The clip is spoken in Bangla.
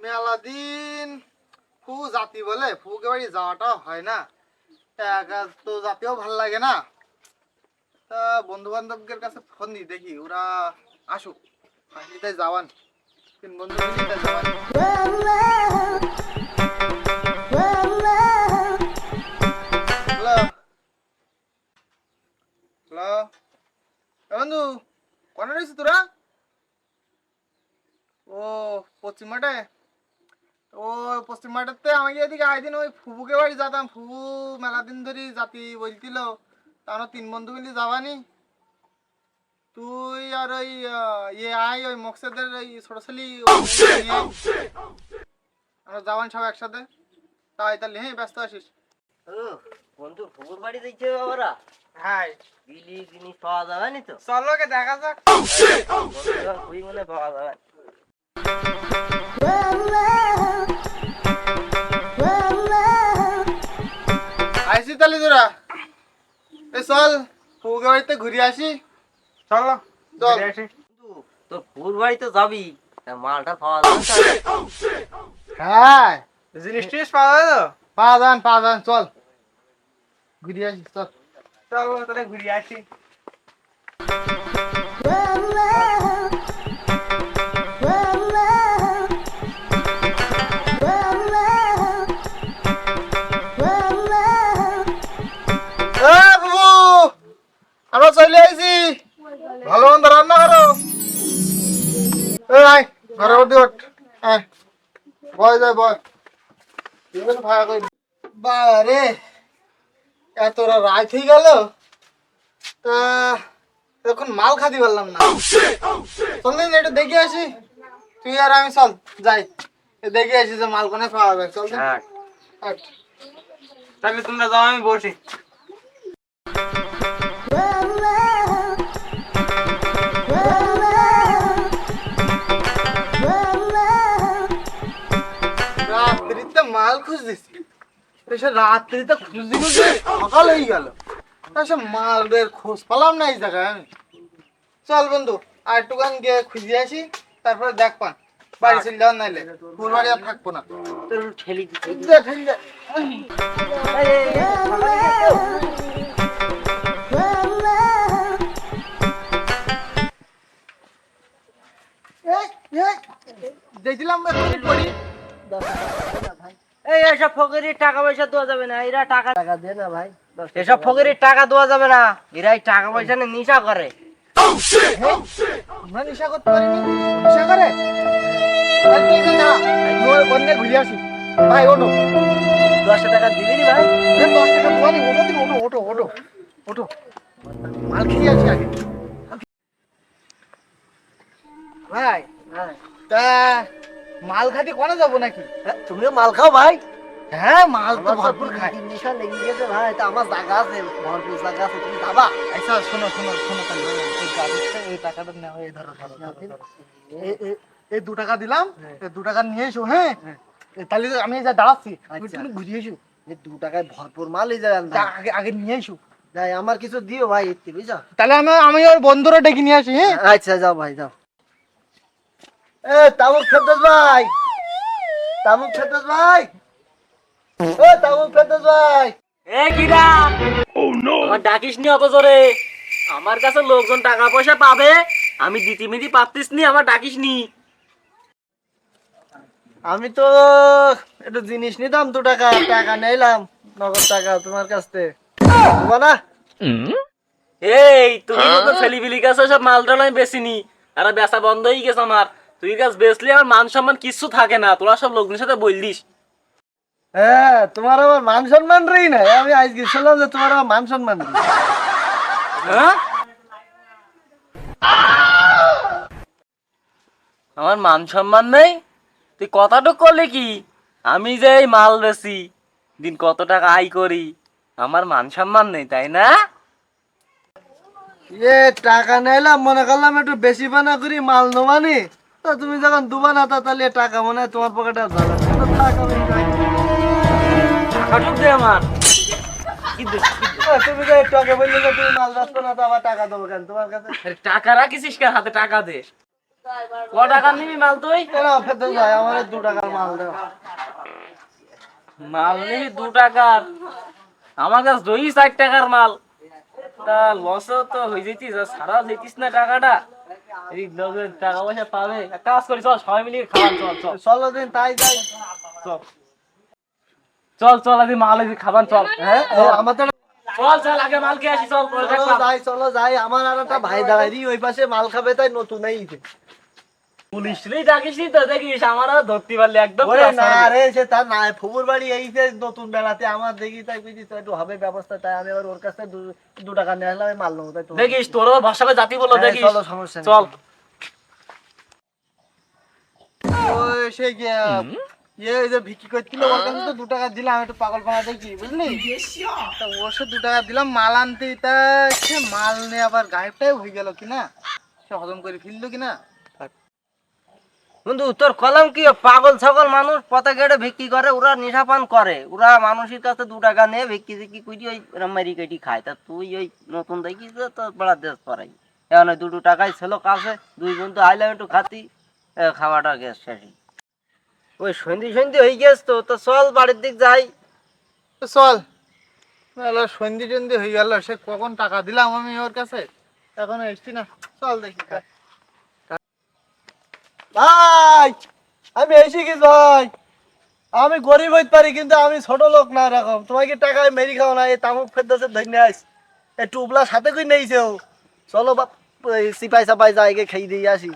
মেলা দিন ফু জাতি বলে ফুকে বাড়ি যাওয়াটা হয় না। একা তো জাতিও ভাল লাগে না। তা বন্ধু বান্ধবদের কাছে ফোন দিই, দেখি ওরা আসুক, হাসিতে যাওয়ান, তিন বন্ধু মিলে যাওয়ান। হ্যালো হ্যালো, বন্ধু কোনে রয়েছিস তোরা? ও পশ্চিম মাঠে। ও পশ্চিম মাঠেতে আমাকে এদিকে আইদিন ওই ফুবুকে বাড়ি যেতাম। ফুবু মেলা দিন ধরে জাতি বলছিল, তারা তিন বন্ধু মিলে যাবানি। তুই আর ওই ইয়ে আয়, ওই মকসেদের ওই ছোট ছেলে আমরা যাবান সব একসাথে। তাই তাহলে হ্যাঁ ব্যস্ত আছিস? ও বন্ধু ফুকুর বাড়ি যাইছে বাবারা। হ্যাঁ বিলি জিনিস পাওয়া যাবে নি তো? চলো কে দেখা যাক। বন্ধুরা খুবই মনে পাওয়া যাবে। আইসি তাহলে তোরা, এ চল ফুবুকে বাড়িতে ঘুরে আসি। চলো চল। বন্ধু তোর ফুকুর বাড়ি তো যাবি, তা মালটা পাওয়া যাবে তো? হ্যাঁ জিনিস টিনিস পাওয়া যায় তো? পাওয়া যান চল ঘুরে আসি। চল চল তাহলে ঘুরে আসি। আমরা চলে আইছি, ভালো মন্দ রান্না করো। আয় ঘরের মধ্যে ওঠ, আয় বয় যায় বয়। ভাড়া করে বারে এতটা রাত হয়ে গেল, তা এখন মাল খাতে পারলাম না। চল দিন একটু দেখে আসি, তুই আর আমি চল যাই দেখে আসি যে মাল কোনে পাওয়া যায়। চল দিন। তাহলে তোমরা যাও, আমি বসি। রাত্রিতে মাল খুঁজতেছি, রাত্রিতে খুঁজতে খুঁজতে সকাল হয়ে গেল, মালের খোঁজ পেলাম না এই জায়গায় আমি। চল বন্ধু আর একটুখান গিয়ে খুঁজে আসি, তারপরে দেখ পান বাড়ি চলে যাওয়ার, নাইলে ফুল বাড়ি আর থাকবো না। তোর ঠেলি দিতে দেখছিলাম পড়ি। এই এসব ফকিরের টাকা পয়সা দেওয়া যাবে না, এরা টাকা টাকা দে না ভাই। এসব ফকিরের টাকা দেওয়া যাবে না, এরাই টাকা পয়সা নিয়ে নেশা করে। আমরা নেশা করতে পারিনি, নেশা করে অন্য ঘুরে আসি। ভাই ওটো 10 টাকা দিবি নি ভাই? 10 টাকা দোয়ানি, ওটো দিন, ওটো ওটো ওটো ওটো মাল খেয়ে আসি আগে। ভাই হ্যাঁ তা মাল খাতে কোনে যাবো নাকি? তুমিও মাল খাও ভাই? হ্যাঁ মাল তো ভরপুর খাই। নেশা লেগে গেছে ভাই, তা আমার জায়গা আছে, ভরপুর জায়গা আছে, তুমি যাবা? আচ্ছা শোনো শোনো শোনো, তাহলে এই গাড়িতে এই টাকাটা নেওয়া, এই ধরো ধরো ধরো, ধরো। এই 2 টাকা দিলাম, এই 2 টাকা নিয়ে এসো। হ্যাঁ তাহলে আমি যা দাঁড়াচ্ছি, তুমি ঘুরে এসো। এই 2 টাকায় ভরপুর মাল এই যাবেন ভাই। আগে আগে নিয়ে এসো। যাই, আমার কিছু দিও ভাই, এতে বুঝছো? তাহলে আমি ওর বন্ধুরা ডেকে নিয়ে আসি। হ্যাঁ আচ্ছা যাও ভাই যাও। এ তামুক ফেরদৌস ভাই, তামুক ফেরদৌস ভাই, ও তামুক ফেরদৌস ভাই। এ কিরা, আমার ডাকিস নি অত জোরে? আমার কাছে লোকজন টাকা পয়সা পাবে, আমি দিতিমিতি পাচ্ছিস নি, আমার ডাকিস নি। আমি তো একটু জিনিস নিতাম, 2 টাকা টাকা নিলাম, নগদ টাকা তোমার কাছ থেকে, দেবো না? এই তুমি তো ছেলিবিলি কাছে সব মালটাল আমি বেচিনি, আর বেচা বন্ধ হয়ে গেছে আমার। তুই কাজ বেচলে আমার মান সম্মান কিচ্ছু থাকে না, তোরা সব লোকজনের সাথে বললিস। হ্যাঁ, তোমার আমার মান সম্মান রই না, আমি আজকে শুনলাম যে তোমার আমার মান সম্মান নেই। হ্যাঁ, আমার মান সম্মান নেই? তুই কথাটা করলে কি? আমি যে এই মাল বেচি, দিন কত টাকা আয় করি, আমার মান সম্মান নেই তাই না? টাকা নিলাম, মনে করলাম একটু বেশি বানা করি মাল নমানি, তো তুমি যখন দুবা না, তাহলে টাকা মনে হয় তোমার পকেটে আর যাবে না। টাকা ঢুক দে আমার। কি দোষ, কি দোষ? তুমি যে একটু আগে বললে যে তুমি মাল বেচছো না, তো আবার টাকা দেবো কেন তোমার কাছে? আরে টাকা রাখিস কেন হাতে? টাকা দে। ক টাকা নিবি মাল তুই? কেন ফেরদৌস ভাই, আমার 2 টাকার মাল দাও। মাল নিবি 2 টাকার? আমার কাছে 4 টাকার মাল। তা লসও তো হয়ে যেতিস, সারা যেতিস না টাকাটা। এই লোকের টাকা পয়সা পাবে। এক কাজ করি, চল সবাই মিলে খাওয়ান, চল চল চলো দিন তাই যাই। চল চল চল আগে মাল আগে খাবান, চল। হ্যাঁ আমাদের চল চল আগে মাল খেয়ে আসি, চল পরে দেখলাম। চলো যাই। আমার আর একটা ভাই দাঁড়াই ওই পাশে মাল খাবে, তাই নতুন এইছে। পুলিশ রেই ডাকিস নি তো, দেখিস আমার আর ধরতে পারলে একদম ওরে রাস্তা না রে। রে, সে তার না ফুবুর বাড়ি এই যে নতুন বেড়াতে আমার দেখি, তাই বুঝি তো একটু হবে ব্যবস্থা, তাই আমি আবার ওর কাছে 2 টাকা নিয়ে আসলাম, আমি মাল নেবো, তাই তো দেখিস তোরও ভাষা করে জাতি বলো, দেখিস। চলো সমস্যা নেই। চল। ওই সেই এই যে ভিক্ষি করছিল, ওর কাছে তো 2 টাকা দিলাম, একটু পাগলপনা দেখি বুঝলি। তা ওর সে 2 টাকা দিলাম মাল আনতে, তা সে মাল নিয়ে আবার গায়েবটাই হয়ে গেল কিনা, সে হজম করে ফেললো কিনা। বন্ধু তোর কলম কি, পাগল ছাগল মানুষ পথে ঘাটে ভিক্ষি করে, ওরা নেশাপান করে, ওরা মানুষের কাছে 2 টাকা নিয়ে ভিক্ষি টিক্ষি করি ওই মারি কেটি খায়। তা তুই ওই নতুন দেখিস যে তোর বড় দেশ পড়াই, এখন ওই 2 টাকাই ছিল কাছে, 2 বন্ধু আইলাম একটু খাতি, খাওয়াটা গ্যাস শেষই। ওই সন্ধি সন্ধি হয়ে গেছ তো, তো চল বাড়ির দিক যাই। তো চল, সন্ধি টন্ধি হয়ে গেল, সে কখন টাকা দিলাম আমি ওর কাছে, এখনো এসছি না। চল দেখি। ভাই আমি এসে গেছি ভাই, আমি গরিব হইতে পারি কিন্তু আমি ছোট লোক না এরকম, তোমাকে টাকায় মেরি খাও না, এই তামুক ফেরদাসের ধরে আইস, একটু উবলা সাথে করে নিয়েছে ও। চলো বাপ, সিপাই সাপাই যাই খেয়ে দিয়ে আসি।